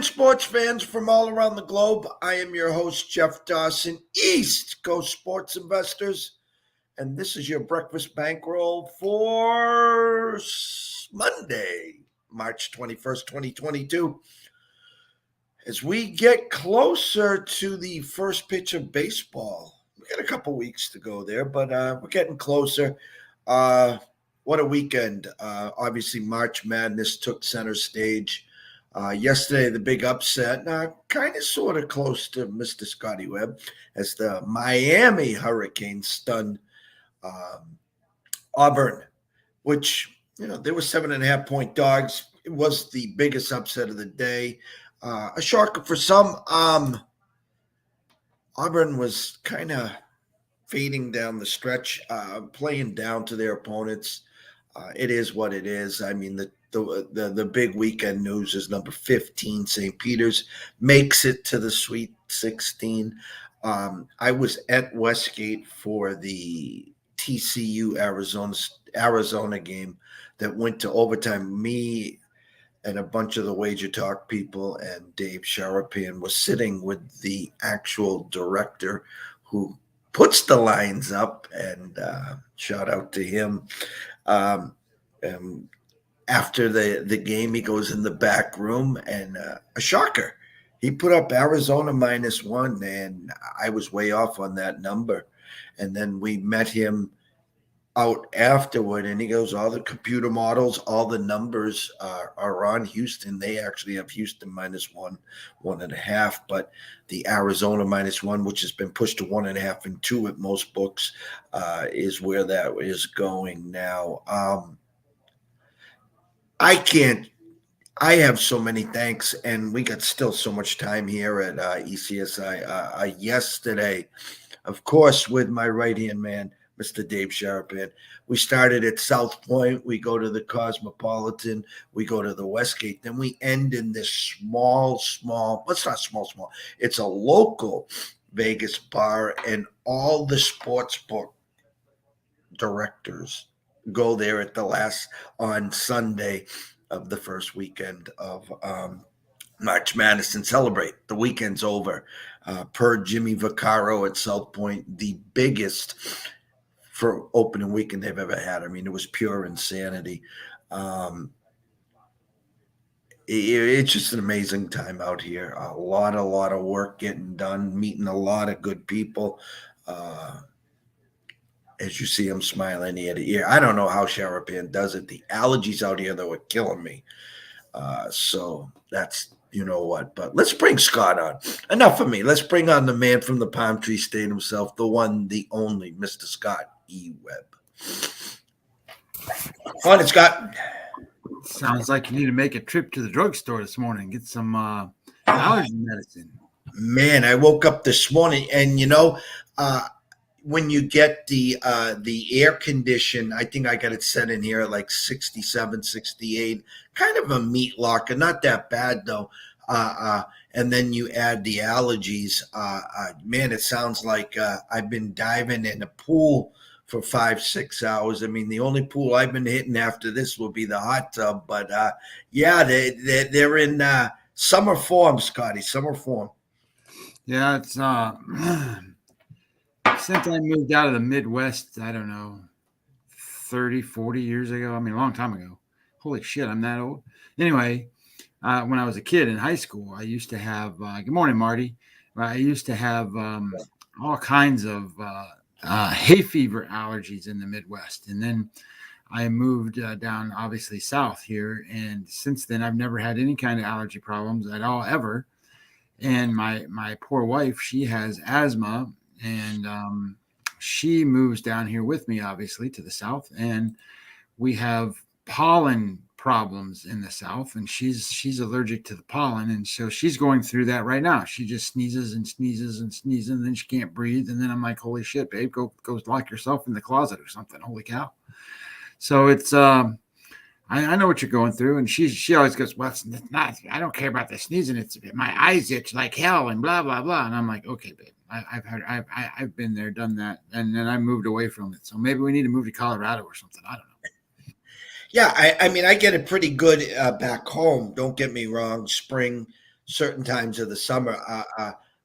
sports fans from all around the globe. I am your host, Jeff Dawson, East Coast sports investors, and this is your breakfast bankroll for Monday, March 21st, 2022. As we get closer to the first pitch of baseball, we got a couple weeks to go there, but we're getting closer. What a weekend. Obviously, March Madness took center stage. Yesterday, the big upset, kind of sort of close to Mr. Scotty Webb, as the Miami Hurricanes stunned Auburn, which, they were 7.5-point dogs. It was the biggest upset of the day. A shocker for some. Auburn was kind of fading down the stretch, playing down to their opponents. It is what it is. I mean, the big weekend news is number 15, St. Peter's, makes it to the Sweet 16. I was at Westgate for the TCU Arizona game that went to overtime. Me and a bunch of the Wager Talk people and Dave Sharapian was sitting with the actual director who puts the lines up, and shout out to him. After the game, he goes in the back room, and a shocker. He put up Arizona -1, and I was way off on that number. And then we met him out afterward, and he goes, all the computer models, all the numbers are on Houston. They actually have Houston -1, 1.5, but the Arizona -1, which has been pushed to 1.5 and 2 at most books, is where that is going now. I have so many thanks, and we got still so much time here at ECSI. Yesterday, of course, with my right-hand man, Mr. Dave Sharapan. We started at South Point. We go to the Cosmopolitan. We go to the Westgate. Then we end in this small, well, it's not small. It's a local Vegas bar, and all the sports book directors go there at the last on Sunday of the first weekend of March Madness and celebrate. The weekend's over. Per Jimmy Vaccaro at South Point, the biggest for opening weekend they've ever had. I mean, it was pure insanity. It's just an amazing time out here. A lot of work getting done, meeting a lot of good people. As you see, I'm smiling ear to ear. I don't know how Sharapan does it. The allergies out here, though, are killing me. So that's, what. But let's bring Scott on. Enough of me. Let's bring on the man from the Palm Tree State himself, the one, the only, Mr. Scott E. Webb. On it, Scott. Sounds like you need to make a trip to the drugstore this morning, get some allergy medicine. Man, I woke up this morning, and when you get the air condition, I think I got it set in here at like 67, 68, kind of a meat locker, not that bad though. And then you add the allergies. Man, it sounds like I've been diving in a pool for 5-6 hours. I mean, the only pool I've been hitting after this will be the hot tub. But yeah, they're in summer form, Scotty, summer form. Yeah, it's since I moved out of the Midwest, I don't know, 30, 40 years ago. I mean, a long time ago. Holy shit, I'm that old. Anyway, when I was a kid in high school, I used to have, good morning, Marty. I used to have all kinds of hay fever allergies in the Midwest. And then I moved down, obviously, south here. And since then, I've never had any kind of allergy problems at all, ever. And my poor wife, she has asthma. And she moves down here with me, obviously, to the south, and we have pollen problems in the south, and she's allergic to the pollen, and so she's going through that right now. She just sneezes and sneezes and sneezes, and then she can't breathe, and then I'm like, holy shit, babe, go lock yourself in the closet or something. Holy cow! So it's I know what you're going through, and she always goes, well, it's not. I don't care about the sneezing. It's my eyes itch like hell, and blah blah blah. And I'm like, okay, babe, I've been there, done that, and then I moved away from it. So maybe we need to move to Colorado or something. I don't know. Yeah, I mean, I get it pretty good back home. Don't get me wrong. Spring, certain times of the summer.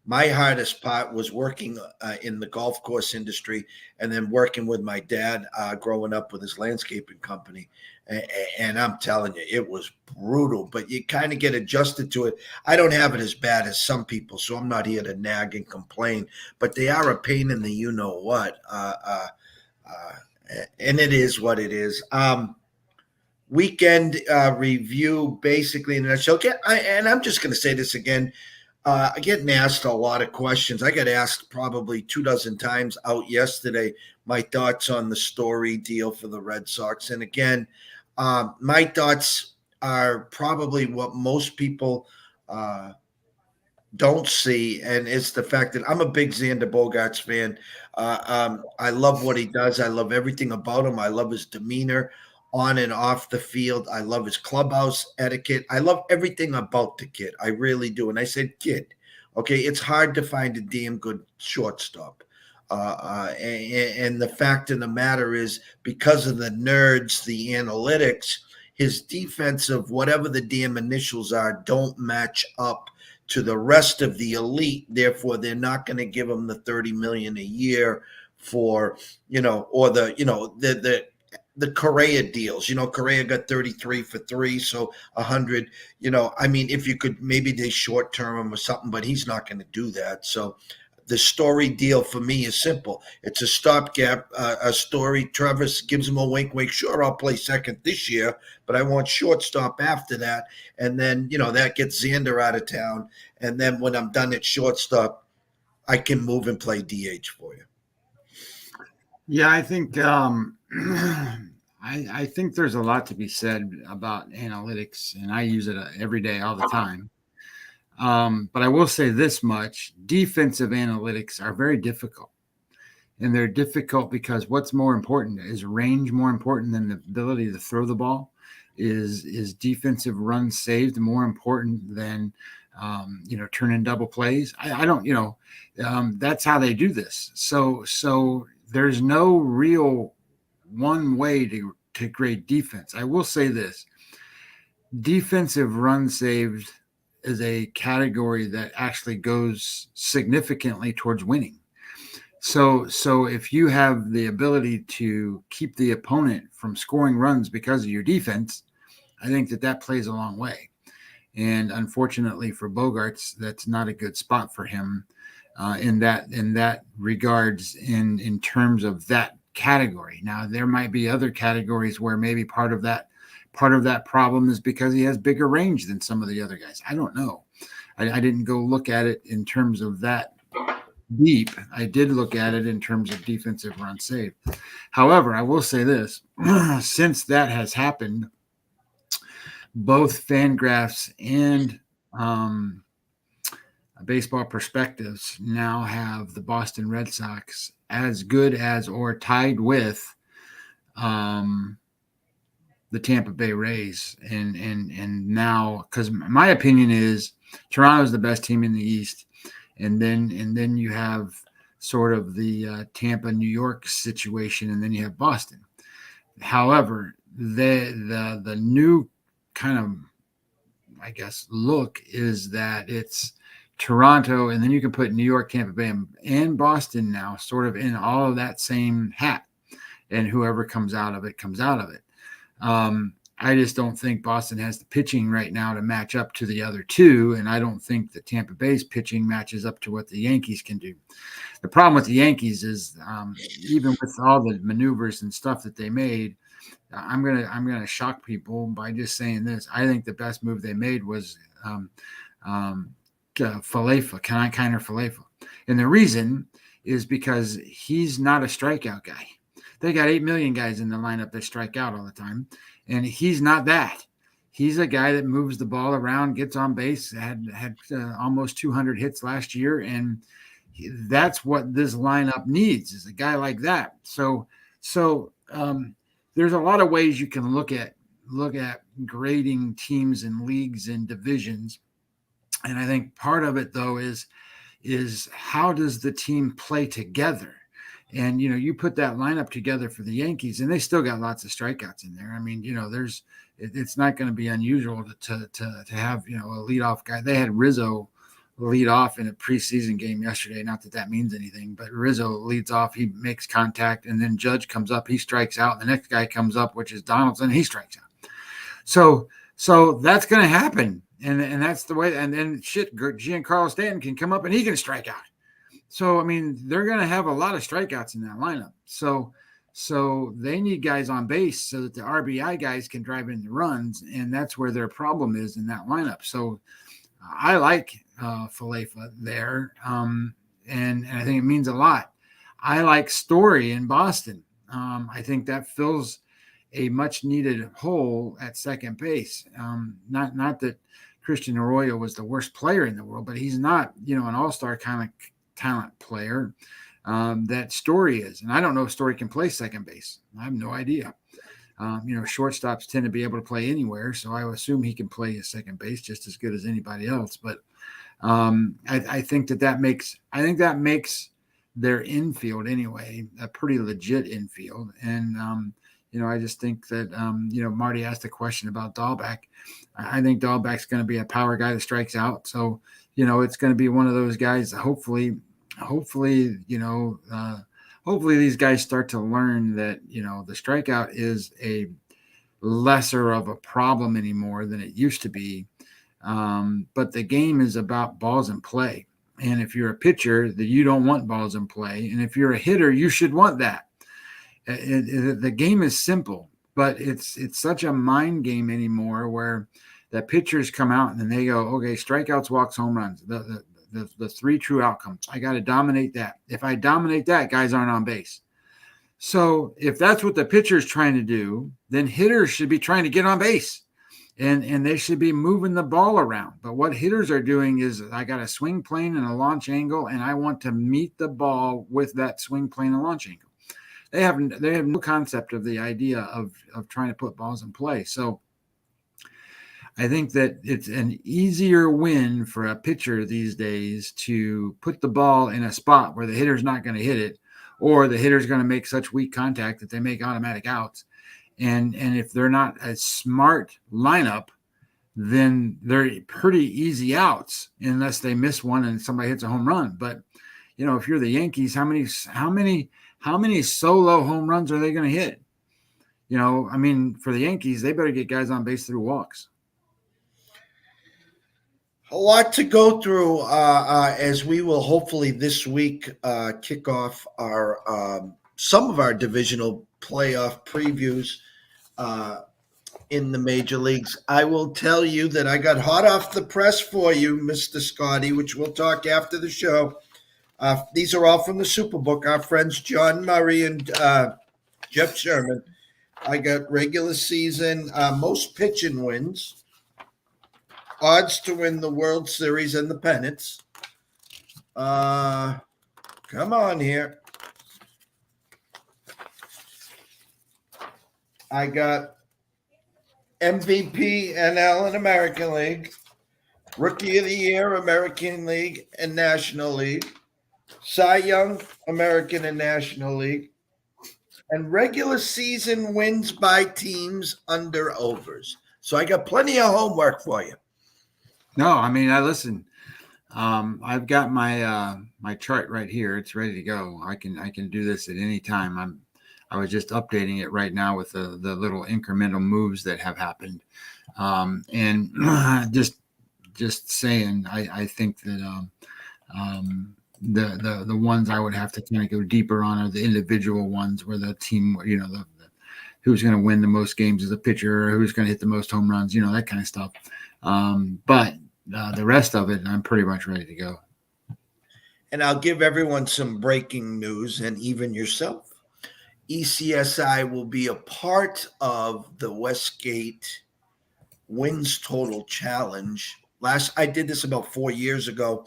My hardest part was working in the golf course industry, and then working with my dad growing up with his landscaping company. And I'm telling you, it was brutal, but you kind of get adjusted to it. I don't have it as bad as some people, so I'm not here to nag and complain, but they are a pain in the you know what. Uh, and it is what it is. Weekend review, basically, in a nutshell. And I'm just going to say this again. I get asked a lot of questions. I got asked probably 24 times out yesterday my thoughts on the Story deal for the Red Sox. And again, my thoughts are probably what most people don't see, and it's the fact that I'm a big Xander Bogaerts fan. I love what he does. I love everything about him. I love his demeanor on and off the field. I love his clubhouse etiquette. I love everything about the kid. I really do. And I said, kid, okay, it's hard to find a damn good shortstop. And the fact of the matter is, because of the nerds, the analytics, his defensive, whatever the damn initials are, don't match up to the rest of the elite. Therefore, they're not going to give him the 30 million a year for, or the Correa deals. Correa got 33 for 3, so 100. I mean, if you could, maybe they short term him or something, but he's not going to do that. So the Story deal for me is simple. It's a stopgap. A Story. Travis gives him a wink, wink. Sure, I'll play second this year, but I want shortstop after that. And then, that gets Xander out of town. And then when I'm done at shortstop, I can move and play DH for you. Yeah, I think I think there's a lot to be said about analytics, and I use it every day, all the time. But I will say this much: defensive analytics are very difficult. And they're difficult because what's more important? Is range more important than the ability to throw the ball? Is defensive runs saved more important than turning double plays? I don't, that's how they do this. So there's no real one way to grade defense. I will say this: defensive run saved is a category that actually goes significantly towards winning. So if you have the ability to keep the opponent from scoring runs because of your defense, I think that plays a long way. And unfortunately for Bogaerts, that's not a good spot for him in that regards in terms of that category. Now there might be other categories where maybe part of that problem is because he has bigger range than some of the other guys. I don't know. I didn't go look at it in terms of that deep. I did look at it in terms of defensive run save. However, I will say this: since that has happened, both Fangraphs and Baseball Perspectives now have the Boston Red Sox as good as or tied with the Tampa Bay Rays. And now, because my opinion is Toronto's the best team in the East. And then you have sort of the Tampa, New York situation, and then you have Boston. However, the new kind of, I guess, look is that it's Toronto, and then you can put New York, Tampa Bay, and Boston now sort of in all of that same hat, and whoever comes out of it comes out of it. I just don't think Boston has the pitching right now to match up to the other two, and I don't think that Tampa Bay's pitching matches up to what the Yankees can do. The problem with the Yankees is even with all the maneuvers and stuff that they made, I'm gonna shock people by just saying this. I think the best move they made was Kiner Falefa, and the reason is because he's not a strikeout guy. They got 8 million guys in the lineup that strike out all the time, and he's not that. He's a guy that moves the ball around, gets on base, had almost 200 hits last year, and that's what this lineup needs, is a guy like that. So there's a lot of ways you can look at grading teams and leagues and divisions, and I think part of it though is how does the team play together? And you put that lineup together for the Yankees, and they still got lots of strikeouts in there. I mean, it's not going to be unusual to have a leadoff guy. They had Rizzo lead off in a preseason game yesterday. Not that means anything, but Rizzo leads off, he makes contact, and then Judge comes up, he strikes out, and the next guy comes up, which is Donaldson, he strikes out. So that's going to happen, and that's the way. And then Giancarlo Stanton can come up and he can strike out. So, I mean, they're going to have a lot of strikeouts in that lineup. So they need guys on base so that the RBI guys can drive in the runs, and that's where their problem is in that lineup. So I like Falefa there, and I think it means a lot. I like Story in Boston. I think that fills a much-needed hole at second base. Not that Christian Arroyo was the worst player in the world, but he's not, an all-star kind of talent player that Story is. And I don't know if Story can play second base. I have no idea. Shortstops tend to be able to play anywhere, so I assume he can play a second base just as good as anybody else. But I think that makes their infield anyway a pretty legit infield. And I just think that Marty asked a question about Dahlbeck. I think Dahlbeck's going to be a power guy that strikes out. So it's going to be one of those guys. Hopefully, these guys start to learn that, the strikeout is a lesser of a problem anymore than it used to be. But the game is about balls in play. And if you're a pitcher, that you don't want balls in play. And if you're a hitter, you should want that. The game is simple, but it's such a mind game anymore where the pitchers come out and then they go, okay, strikeouts, walks, home runs, the three true outcomes. I got to dominate that. If I dominate that, guys aren't on base. So if that's what the pitcher is trying to do, then hitters should be trying to get on base, and they should be moving the ball around. But what hitters are doing is, I got a swing plane and a launch angle, and I want to meet the ball with that swing plane and launch angle. They have no concept of the idea of trying to put balls in play. So I think that it's an easier win for a pitcher these days to put the ball in a spot where the hitter's not going to hit it, or the hitter's going to make such weak contact that they make automatic outs. And if they're not a smart lineup, then they're pretty easy outs unless they miss one and somebody hits a home run. But if you're the Yankees, how many solo home runs are they going to hit? For the Yankees, they better get guys on base through walks. A lot to go through as we will hopefully this week kick off our some of our divisional playoff previews in the major leagues. I will tell you that I got hot off the press for you, Mr. Scotty, which we'll talk after the show. These are all from the Superbook. Our friends John Murray and Jeff Sherman. I got regular season, most pitching wins, odds to win the World Series and the pennants. Come on here. I got MVP NL and American League, Rookie of the Year, American League and National League, Cy Young, American and National League, and regular season wins by teams under overs. So I got plenty of homework for you. No, I listen. I've got my chart right here. It's ready to go. I can do this at any time. I was just updating it right now with the little incremental moves that have happened, and just saying. I think that the ones I would have to kind of go deeper on are the individual ones where the team, who's going to win the most games as a pitcher, who's going to hit the most home runs, that kind of stuff. But the rest of it, I'm pretty much ready to go. And I'll give everyone some breaking news, and even yourself. ECSI will be a part of the Westgate Wins Total Challenge. I did this about 4 years ago.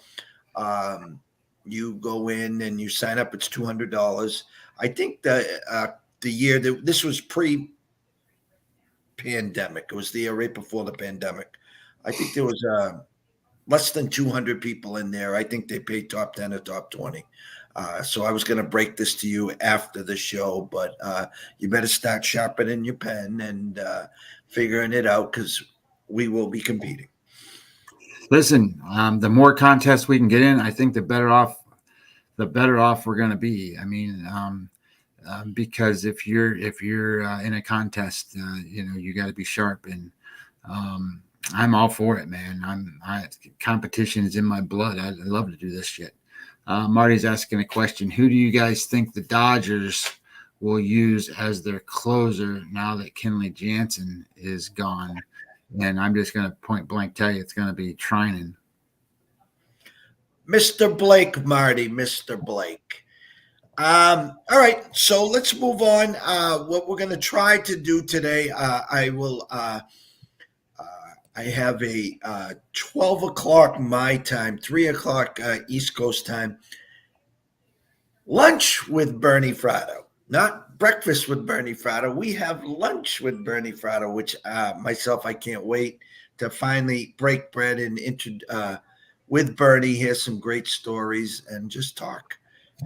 You go in and you sign up. It's $200. I think the year that this was pre-pandemic. It was the year right before the pandemic. I think there was less than 200 people in there. I think they pay top 10 or top 20. So I was going to break this to you after the show, but you better start sharpening your pen and figuring it out because we will be competing. Listen, the more contests we can get in, I think the better off we're going to be. I mean, because if you're in a contest, you got to be sharp, and I'm all for it, man. Competition is in my blood. I love to do this shit. Marty's asking a question: who do you guys think the Dodgers will use as their closer now that Kenley Jansen is gone? And I'm just going to point blank tell you it's going to be Trinan. Mr. Blake, Marty, Mr. Blake. All right, so let's move on. What we're going to try to do today, I have a 12 o'clock my time, 3 o'clock East Coast time, lunch with Bernie Fratto. Not breakfast with Bernie Fratto. We have lunch with Bernie Fratto, which myself, I can't wait to finally break bread and with Bernie, hear some great stories and just talk.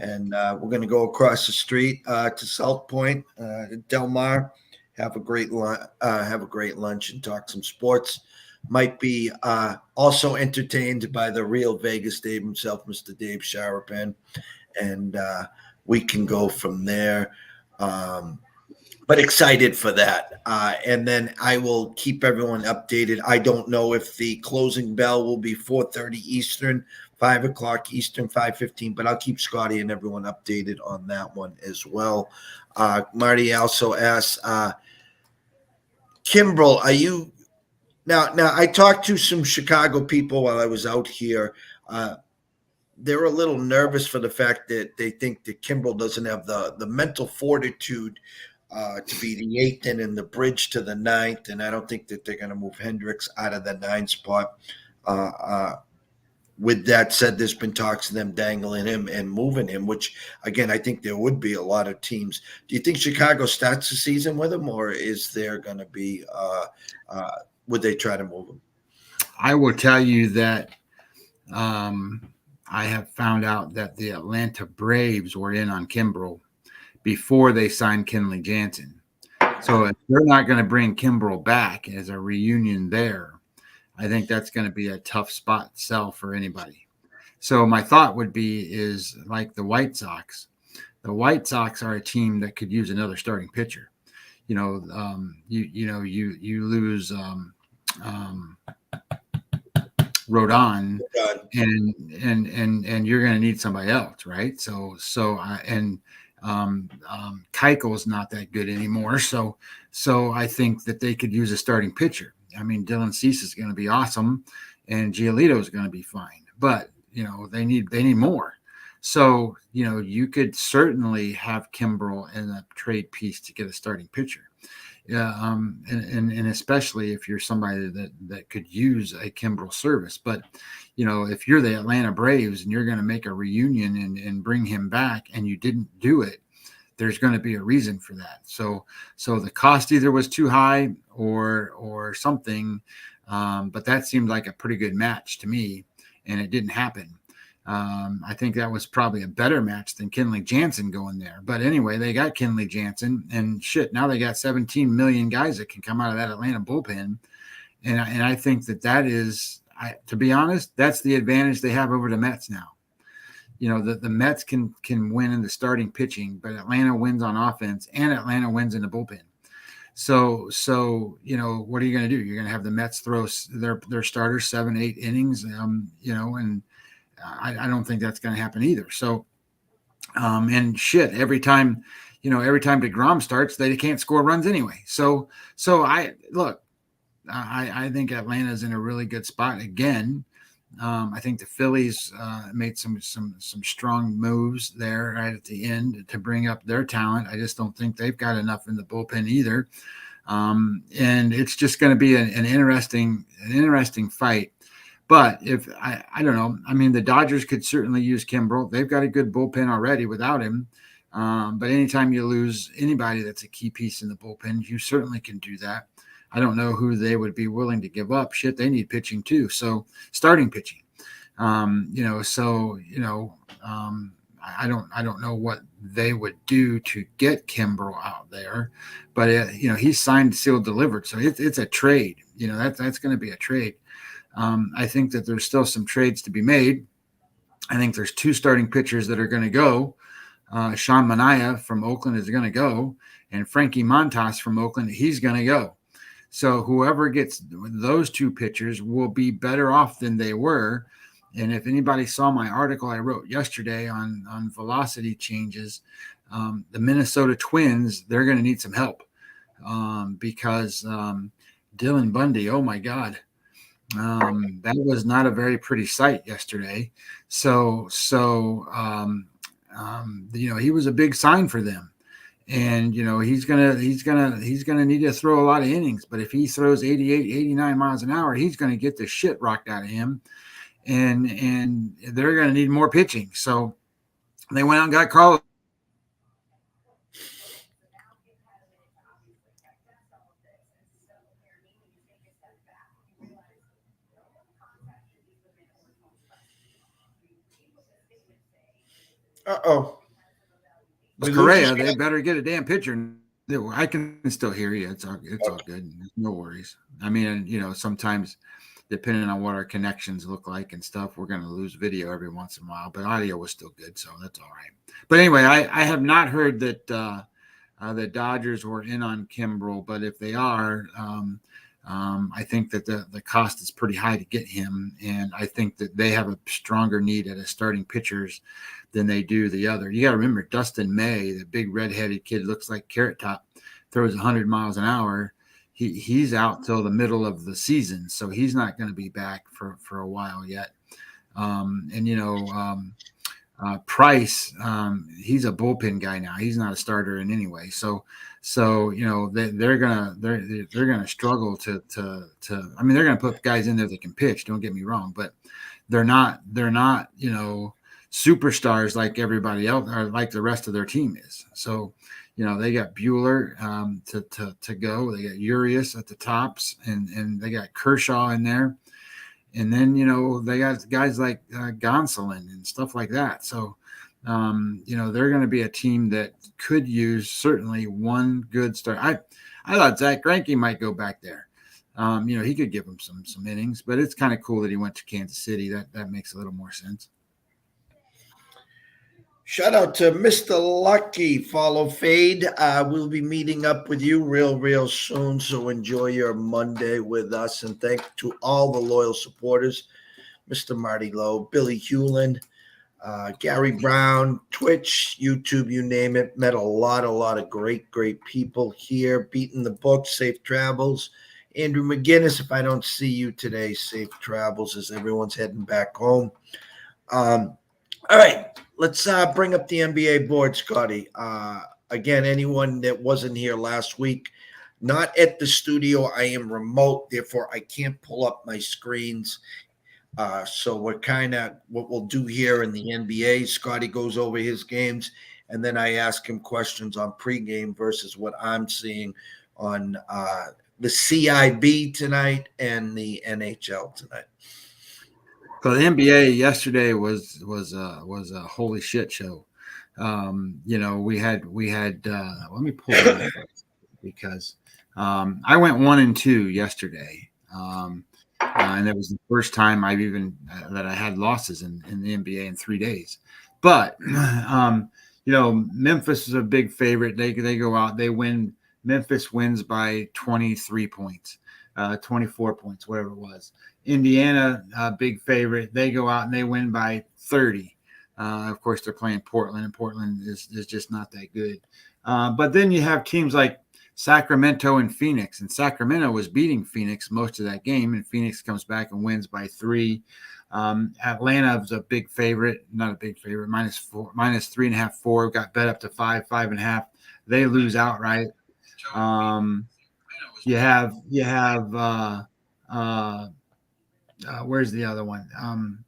And we're going to go across the street to South Point, Del Mar, have a great lunch and talk some sports. Might be also entertained by the real Vegas Dave himself, Mr. Dave Sharapan, and we can go from there. But excited for that. And then I will keep everyone updated. I don't know if the closing bell will be 4:30 Eastern, 5 o'clock Eastern, 5:15, but I'll keep Scotty and everyone updated on that one as well. Marty also asked, Kimbrel, are you now? I talked to some Chicago people while I was out here. They're a little nervous for the fact that they think that Kimbrel doesn't have the mental fortitude to be the eighth and in the bridge to the ninth, and I don't think that they're going to move Hendricks out of the ninth spot. With that said, there's been talks of them dangling him and moving him, which, again, I think there would be a lot of teams. Do you think Chicago starts the season with him, or is there going to be would they try to move him? I will tell you that I have found out that the Atlanta Braves were in on Kimbrel before they signed Kenley Jansen. So if they're not going to bring Kimbrel back as a reunion there, I think that's going to be a tough spot to sell for anybody. So my thought would be is like the White Sox. The White Sox are a team that could use another starting pitcher. You lose Rodon, and you're going to need somebody else, right? Keuchel's not that good anymore. So I think that they could use a starting pitcher. I mean, Dylan Cease is going to be awesome, and Giolito is going to be fine. But they need more. So you could certainly have Kimbrel in a trade piece to get a starting pitcher. Yeah, and especially if you're somebody that could use a Kimbrel service. But if you're the Atlanta Braves and you're going to make a reunion and bring him back, and you didn't do it, there's going to be a reason for that. So the cost either was too high or something, but that seemed like a pretty good match to me, and it didn't happen. I think that was probably a better match than Kenley Jansen going there. But anyway, they got Kenley Jansen, and shit, now they got 17 million guys that can come out of that Atlanta bullpen. And I think that is, to be honest, that's the advantage they have over the Mets now. The Mets can win in the starting pitching, but Atlanta wins on offense, and Atlanta wins in the bullpen. So what are you going to do? You're going to have the Mets throw their starters 7-8 innings, and I don't think that's going to happen either. So, and shit, every time DeGrom starts, they can't score runs anyway. So I think Atlanta's in a really good spot again. I think the Phillies made some strong moves there right at the end to bring up their talent. I just don't think they've got enough in the bullpen either. And it's just going to be an interesting fight. But if I don't know, I mean, the Dodgers could certainly use Kimbrel. They've got a good bullpen already without him. But anytime you lose anybody that's a key piece in the bullpen, you certainly can do that. I don't know who they would be willing to give up. Shit, they need pitching too. So starting pitching. I don't know what they would do to get Kimbrel out there, but he's signed, sealed, delivered. So it's a trade. That's going to be a trade. I think that there's still some trades to be made. I think there's 2 starting pitchers that are going to go. Sean Manaea from Oakland is going to go, and Frankie Montas from Oakland, he's going to go. So whoever gets those 2 pitchers will be better off than they were. And if anybody saw my article I wrote yesterday on velocity changes, the Minnesota Twins, they're going to need some help because Dylan Bundy, oh my God, that was not a very pretty sight yesterday. So he was a big sign for them. And he's gonna need to throw a lot of innings. But if he throws 88, 89 miles an hour, he's gonna get the shit rocked out of him. And they're gonna need more pitching. So they went out and got Carlos. Uh-oh. Correa, they better get a damn pitcher. I can still hear you. It's all good. No worries. I mean, sometimes depending on what our connections look like and stuff, we're going to lose video every once in a while, but audio was still good. So that's all right. But anyway, I have not heard that the Dodgers were in on Kimbrel, but if they are, I think that the cost is pretty high to get him. And I think that they have a stronger need at a starting pitchers than they do the other. You got to remember Dustin May, the big redheaded kid, looks like Carrot Top, throws 100 miles an hour. He's out till the middle of the season, so he's not going to be back for a while yet. Price, he's a bullpen guy now. He's not a starter in any way. So they're gonna struggle to. I mean, they're gonna put guys in there that can pitch. Don't get me wrong, but they're not superstars like everybody else or like the rest of their team is. So, they got Bueller to go. They got Urias at the tops, and they got Kershaw in there. And then, they got guys like Gonsolin and stuff like that. So, they're going to be a team that could use certainly one good start. I thought Zach Greinke might go back there. He could give him some innings, but it's kind of cool that he went to Kansas City. That makes a little more sense. Shout out to Mr. Lucky. Follow Fade. We'll be meeting up with you real soon. So enjoy your Monday with us. And thank to all the loyal supporters, Mr. Marty Lowe, Billy Hewlin, Gary Brown, Twitch, YouTube, you name it. Met a lot of great people here. Beating the book, safe travels. Andrew McGinnis, if I don't see you today, safe travels as everyone's heading back home. All right, let's bring up the NBA board, Scotty. Again, anyone that wasn't here last week, not at the studio. I am remote, therefore I can't pull up my screens. So we're kind of what we'll do here in the NBA. Scotty goes over his games, and then I ask him questions on pregame versus what I'm seeing on the CIB tonight and the NHL tonight. So the NBA yesterday was a holy shit show. We had let me pull it up because I went 1-2 yesterday, and that was the first time I've even that I had losses in the NBA in 3 days. But Memphis is a big favorite. They go out, they win. Memphis wins by 23 points, 24 points, whatever it was. Indiana, big favorite. They go out and they win by 30. Of course, they're playing Portland, and Portland is just not that good. But then you have teams like Sacramento and Phoenix, and Sacramento was beating Phoenix most of that game, and Phoenix comes back and wins by 3. Atlanta was a big favorite, not a big favorite, -3.5, 4, got bet up to 5, 5.5. They lose outright. You have where's the other one?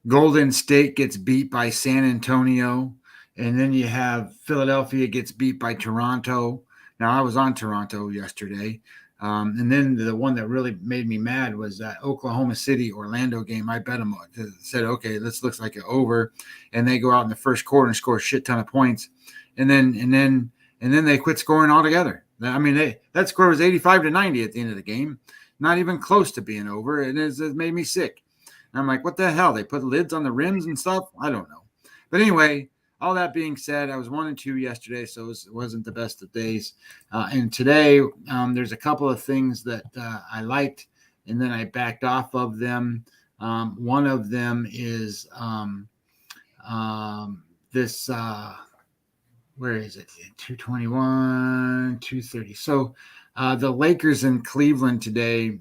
Golden State gets beat by San Antonio, and then you have Philadelphia gets beat by Toronto. Now, I was on Toronto yesterday. And then the one that really made me mad was that Oklahoma City Orlando game. I bet them said, okay, this looks like an over, and they go out in the first quarter and score a shit ton of points, and then they quit scoring altogether. I mean, that score was 85-90 at the end of the game, not even close to being over. It made me sick. And I'm like, what the hell? They put lids on the rims and stuff? I don't know. But anyway, all that being said, I was 1-2 yesterday, so it wasn't the best of days. And today, there's a couple of things that I liked, and then I backed off of them. One of them is this. Where is it? 221, 230. So the Lakers in Cleveland today,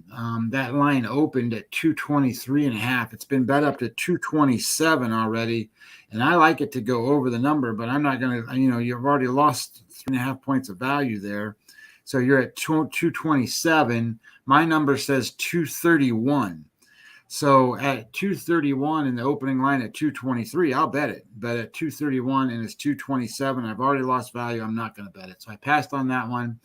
that line opened at 223.5. It's been bet up to 227 already. And I like it to go over the number, but I'm not going to, you've already lost 3.5 points of value there. So you're at 227. My number says 231. So at 231 in the opening line at 223, I'll bet it. But at 231 and it's 227, I've already lost value. I'm not going to bet it. So I passed on that one.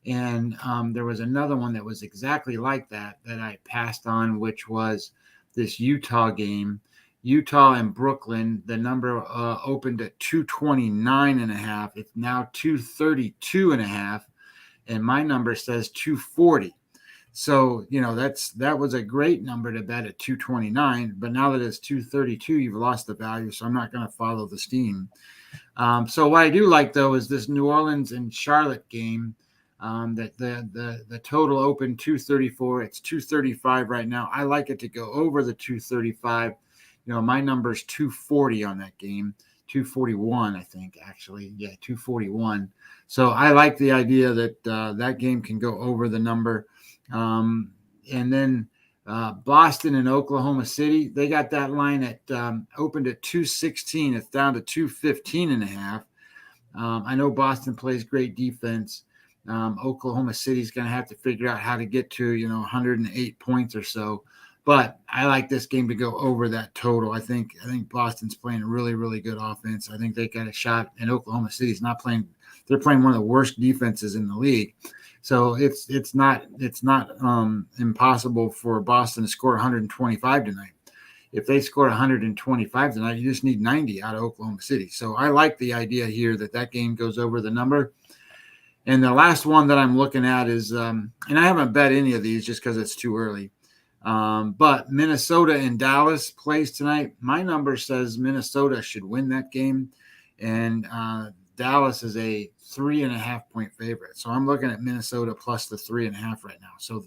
And there was another one that was exactly like that I passed on, which was this Utah game. Utah and Brooklyn, the number opened at 229.5. It's now 232.5. And my number says 240. So, that was a great number to bet at 229, but now that it's 232, you've lost the value. So I'm not going to follow the steam. So what I do like though, is this New Orleans and Charlotte game, that the total opened 234. It's 235 right now. I like it to go over the 235. My number is 240 on that game, 241, I think actually. Yeah. 241. So I like the idea that that game can go over the number. And then Boston and Oklahoma City, they got that line at opened at 216. It's down to 215.5. I know Boston plays great defense. Oklahoma City's going to have to figure out how to get to 108 points or so. But I like this game to go over that total. I think Boston's playing a really, really good offense. I think they got a shot, and Oklahoma City's not playing. They're playing one of the worst defenses in the league. So it's not impossible for Boston to score 125 tonight. If they score 125 tonight, you just need 90 out of Oklahoma City. So I like the idea here that game goes over the number. And the last one that I'm looking at is, and I haven't bet any of these just because it's too early. But Minnesota and Dallas plays tonight. My number says Minnesota should win that game, and Dallas is a 3.5 point favorite. So I'm looking at Minnesota plus the 3.5 right now. So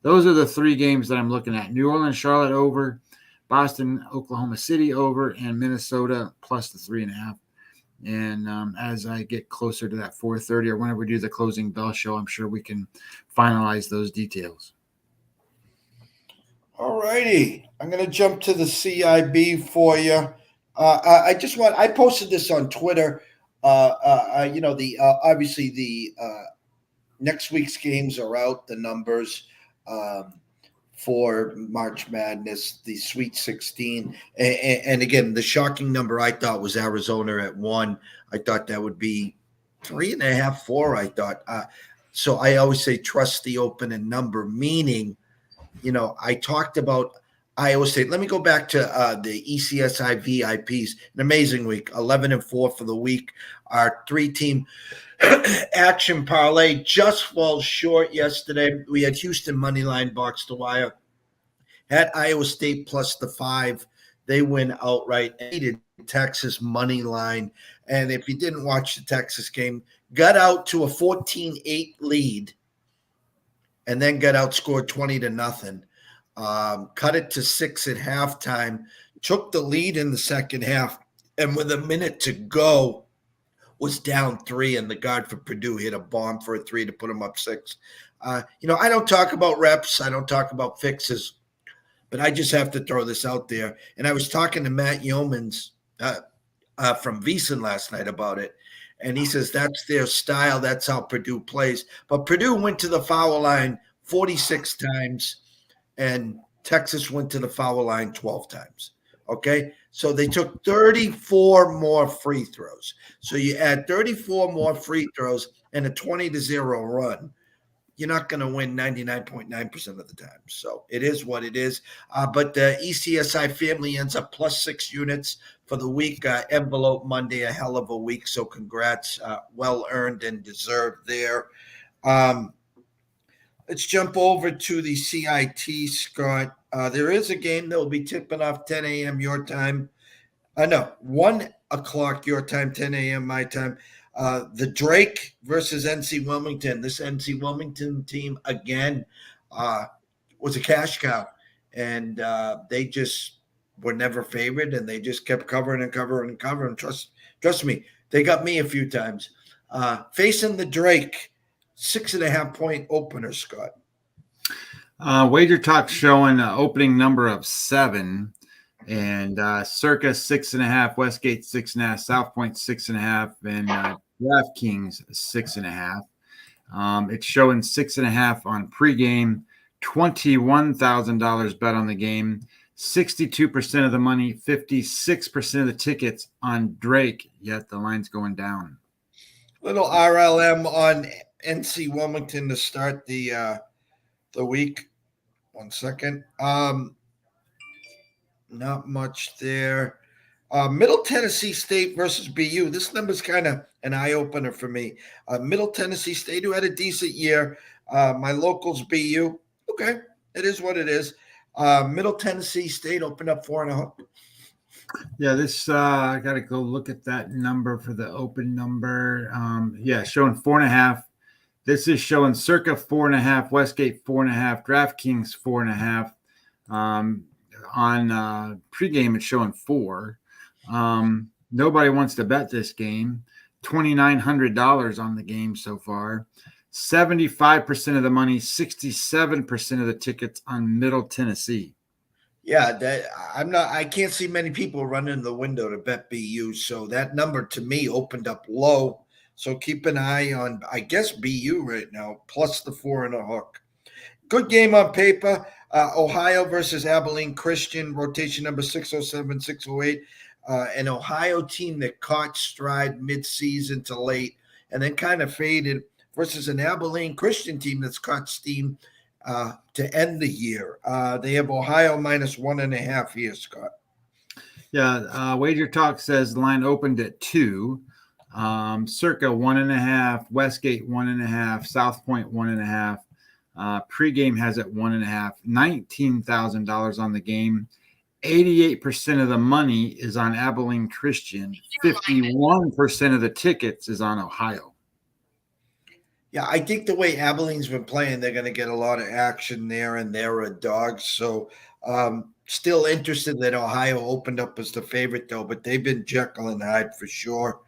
those are the three games that I'm looking at: New Orleans, Charlotte over, Boston, Oklahoma City over, and Minnesota plus the 3.5. And as I get closer to that 4:30 or whenever we do the closing bell show, I'm sure we can finalize those details. All righty. I'm going to jump to the CIB for you. I posted this on Twitter. Obviously the next week's games are out, the numbers for March Madness, the Sweet 16. And again, the shocking number I thought was Arizona at 1. I thought that would be 3.5, 4, I thought. So I always say trust the opening number, meaning, I always say, let me go back to the ECSI VIPs. An amazing week, 11-4 for the week. Our 3-team action parlay just falls short yesterday. We had Houston moneyline box to wire, had Iowa State plus the 5. They win outright. Needed Texas money line. And if you didn't watch the Texas game, got out to a 14-8 lead and then got outscored 20-0. Cut it to 6 at halftime, took the lead in the second half, and with a minute to go, was down 3, and the guard for Purdue hit a bomb for a 3 to put them up 6. I don't talk about reps. I don't talk about fixes, but I just have to throw this out there. And I was talking to Matt Yeomans from VEASAN last night about it, and he says that's their style. That's how Purdue plays. But Purdue went to the foul line 46 times, and Texas went to the foul line 12 times. Okay, so they took 34 more free throws. So you add 34 more free throws and a 20-0 run. you're not going to win 99.9% of the time. So it is what it is. But the ECSI family ends up plus 6 units for the week. Envelope Monday, a hell of a week. So congrats. Well earned and deserved there. Let's jump over to the CIT, Scott. There is a game that will be tipping off 10 a.m. your time. No, 1 o'clock your time, 10 a.m. my time. The Drake versus NC Wilmington. This NC Wilmington team, again, was a cash cow. And they just were never favored, and they just kept covering and covering and covering. Trust me, they got me a few times. Facing the Drake, 6.5-point opener, Scott. Wager Talk showing an opening number of 7, and Circa 6.5, Westgate 6.5, South Point 6.5, and DraftKings 6.5. It's showing 6.5 on pregame, $21,000 bet on the game, 62% of the money, 56% of the tickets on Drake. Yet the line's going down. Little RLM on NC Wilmington to start the week. 1 second. Not much there. Middle Tennessee State versus BU. This number's kind of an eye opener for me. Middle Tennessee State, who had a decent year. My locals BU. Okay, it is what it is. Middle Tennessee State opened up 4.5. Yeah, this I got to go look at that number for the open number. Yeah, showing 4.5. This is showing Circa 4.5, Westgate 4.5, DraftKings 4.5. On pregame, it's showing 4. Nobody wants to bet this game. $2,900 on the game so far. 75% of the money, 67% of the tickets on Middle Tennessee. Yeah, I can't see many people running the window to bet BU. So that number to me opened up low. So keep an eye on, I guess, BU right now, plus the 4.5. Good game on paper. Ohio versus Abilene Christian, rotation number 607, 608. An Ohio team that caught stride mid-season to late and then kind of faded versus an Abilene Christian team that's caught steam to end the year. They have Ohio minus 1.5 here, Scott. Yeah, Wager Talk says the line opened at 2. Circa 1.5, Westgate 1.5, South Point 1.5. Pregame has it 1.5, $19,000 on the game. 88% of the money is on Abilene Christian. 51% of the tickets is on Ohio. Yeah, I think the way Abilene's been playing, they're going to get a lot of action there, and they're a dog. So still interested that Ohio opened up as the favorite, though, but they've been Jekyll and Hyde for sure.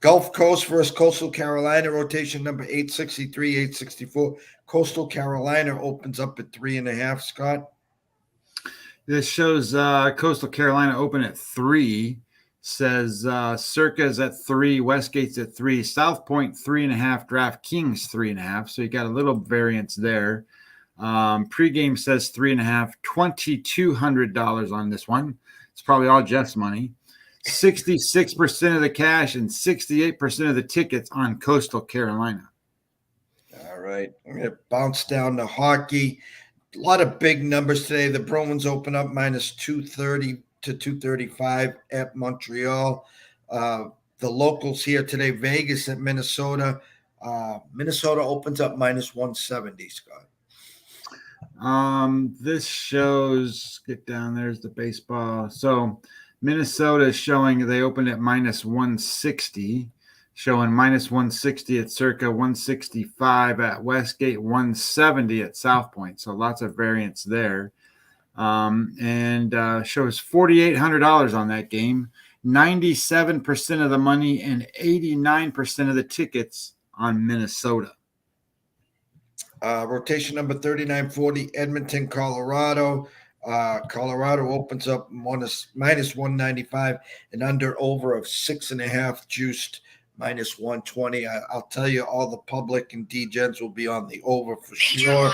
Gulf Coast versus Coastal Carolina, rotation number 863, 864. Coastal Carolina opens up at 3.5, Scott. This shows Coastal Carolina open at 3. Says Circa's at 3, Westgate's at 3, South Point 3.5, DraftKings 3.5. So you got a little variance there. Pregame says 3.5, $2,200 on this one. It's probably all Jeff's money. 66% of the cash and 68% of the tickets on Coastal Carolina. All right. I'm going to bounce down to hockey. A lot of big numbers today. The Bruins open up minus 230 to 235 at Montreal. The locals here today, Vegas at Minnesota. Minnesota opens up minus 170, Scott. This shows, get down, there's the baseball. So Minnesota is showing they opened at minus 160, showing minus 160 at Circa, 165 at Westgate, 170 at South Point. So lots of variance there. And shows $4,800 on that game, 97% of the money and 89% of the tickets on Minnesota. Rotation number 3940, Edmonton, Colorado. Colorado opens up minus 195 and under over of 6.5 juiced minus 120. I'll tell you, all the public and D-Gens will be on the over for sure.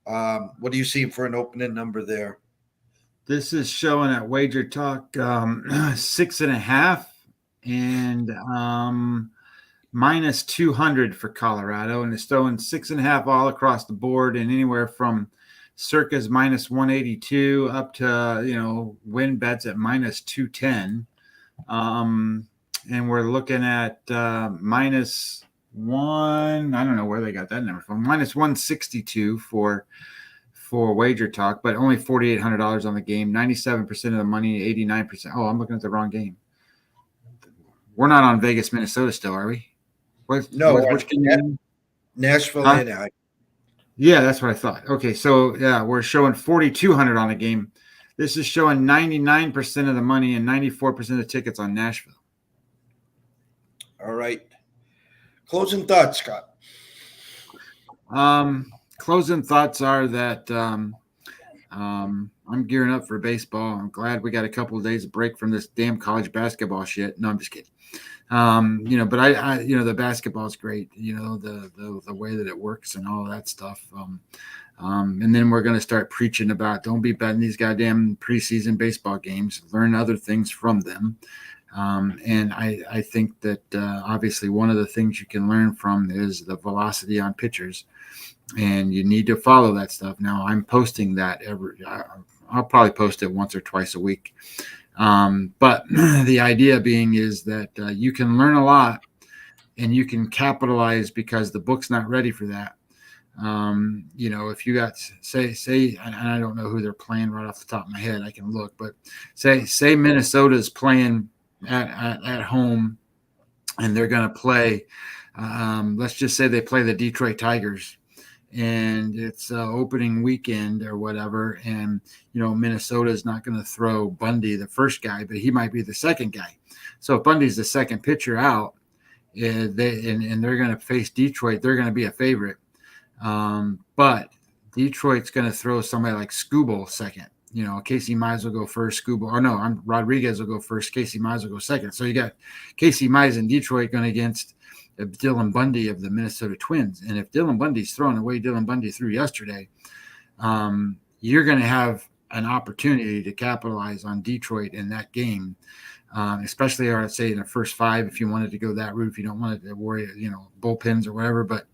What do you see for an opening number there? This is showing at Wager Talk 6.5, and minus 200 for Colorado, and it's throwing 6.5 all across the board, and anywhere from circus minus 182 up to win bets at minus 210. And we're looking at minus one. I don't know where they got that number from. Minus 162 for Wager Talk, but only $4,800 on the game. 97% of the money, 89%. Oh, I'm looking at the wrong game. We're not on Vegas, Minnesota still, are we? Which game? Nashville, Anaheim. Yeah, that's what I thought. Okay, so yeah, we're showing 4,200 on the game. This is showing 99% of the money and 94% of the tickets on Nashville. All right. Closing thoughts, Scott. Closing thoughts are that I'm gearing up for baseball. I'm glad we got a couple of days of break from this damn college basketball shit. No, I'm just kidding. But I the basketball is great. The way that it works and all of that stuff. And then we're going to start preaching about don't be betting these goddamn preseason baseball games. Learn other things from them. And I think that obviously one of the things you can learn from is the velocity on pitchers, and you need to follow that stuff. Now I'm posting that I'll probably post it once or twice a week. But the idea being is that you can learn a lot and you can capitalize because the book's not ready for that. If you got say, and I don't know who they're playing right off the top of my head, I can look, but say Minnesota's playing at home and they're going to play, let's just say they play the Detroit Tigers and it's opening weekend or whatever. And, Minnesota is not going to throw Bundy, the first guy, but he might be the second guy. So if Bundy's the second pitcher out and they're going to face Detroit, they're going to be a favorite. But Detroit's going to throw somebody like Skubal second. Casey Mize will go first. Rodriguez will go first. Casey Mize will go second. So you got Casey Mize in Detroit going against Dylan Bundy of the Minnesota Twins. And if Dylan Bundy's throwing the way Dylan Bundy threw yesterday, you're going to have an opportunity to capitalize on Detroit in that game, especially, I'd say, in the first five, if you wanted to go that route, if you don't want to worry, bullpens or whatever. But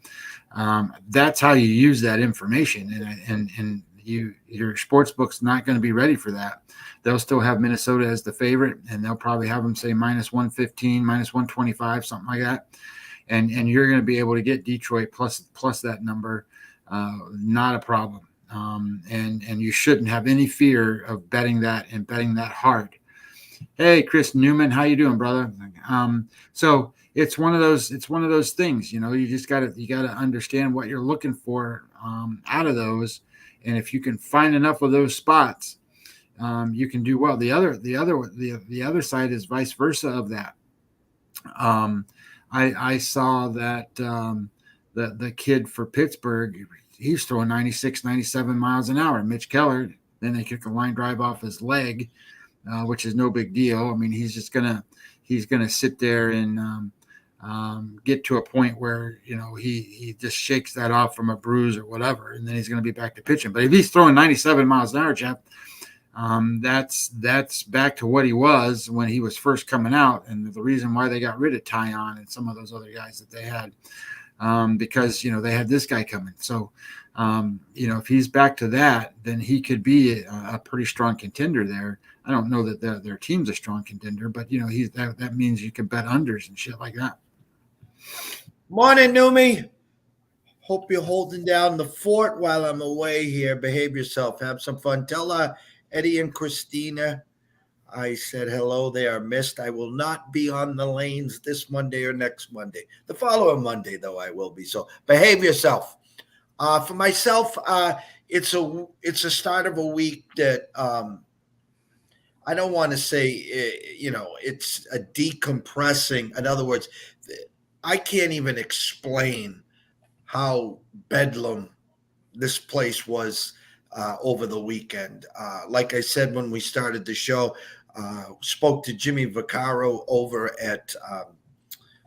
that's how you use that information. And your sports book's not going to be ready for that. They'll still have Minnesota as the favorite, and they'll probably have them say minus 115, minus 125, something like that. And you're going to be able to get Detroit plus that number, not a problem. And you shouldn't have any fear of betting that and betting that hard. Hey, Chris Newman, how you doing, brother? So it's one of those things, you just got to understand what you're looking for out of those. And if you can find enough of those spots, you can do well. The other side is vice versa of that. I saw that the kid for Pittsburgh, he's throwing 96, 97 miles an hour. Mitch Keller, then they kick a line drive off his leg, which is no big deal. I mean, he's gonna sit there and get to a point where he just shakes that off from a bruise or whatever, and then he's going to be back to pitching. But if he's throwing 97 miles an hour, Jeff, that's back to what he was when he was first coming out, and the reason why they got rid of Tyon and some of those other guys that they had, because they had this guy coming. So if he's back to that, then he could be a pretty strong contender there. I don't know that their team's a strong contender, but that means you can bet unders and shit like that. Morning, Numi. Hope you're holding down the fort while I'm away here. Behave yourself. Have some fun. Tell Eddie and Christina I said hello. They are missed. I will not be on the lanes this Monday or next Monday. The following Monday, though, I will be. So behave yourself. For myself, it's a start of a week that I don't want to say, it's a decompressing. In other words, I can't even explain how bedlam this place was over the weekend. Like I said when we started the show, spoke to Jimmy Vaccaro over at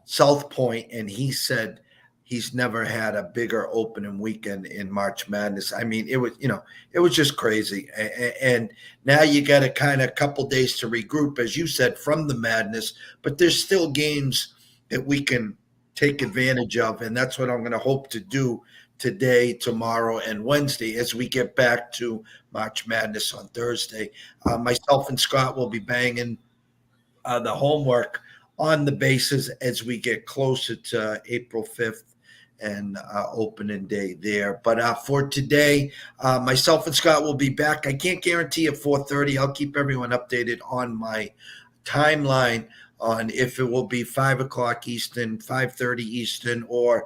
South Point, and he said he's never had a bigger opening weekend in March Madness. I mean, it was just crazy. And now you got a kind of couple days to regroup, as you said, from the madness, but there's still games that we can take advantage of. And that's what I'm going to hope to do today, tomorrow, and Wednesday as we get back to March Madness on Thursday. Myself and Scott will be banging the homework on the bases as we get closer to April 5th and opening day there. But for today, myself and Scott will be back. I can't guarantee at 4:30. I'll keep everyone updated on my timeline on if it will be 5 o'clock Eastern, 5:30 Eastern, or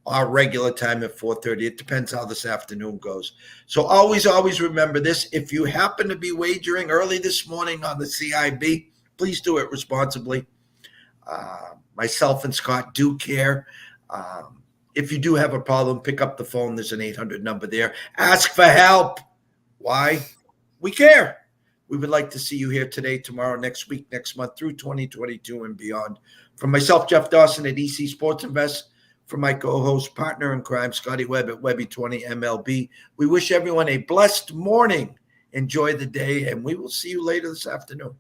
our regular time at 4:30. It depends how this afternoon goes. So always remember this. If you happen to be wagering early this morning on the CIB, please do it responsibly. Myself and Scott do care. If you do have a problem, pick up the phone. There's an 800 number there. Ask for help. Why? We care. We would like to see you here today, tomorrow, next week, next month, through 2022 and beyond. From myself, Jeff Dawson at EC Sports Invest, from my co-host, partner in crime, Scotty Webb at Webby20 MLB. We wish everyone a blessed morning. Enjoy the day, and we will see you later this afternoon.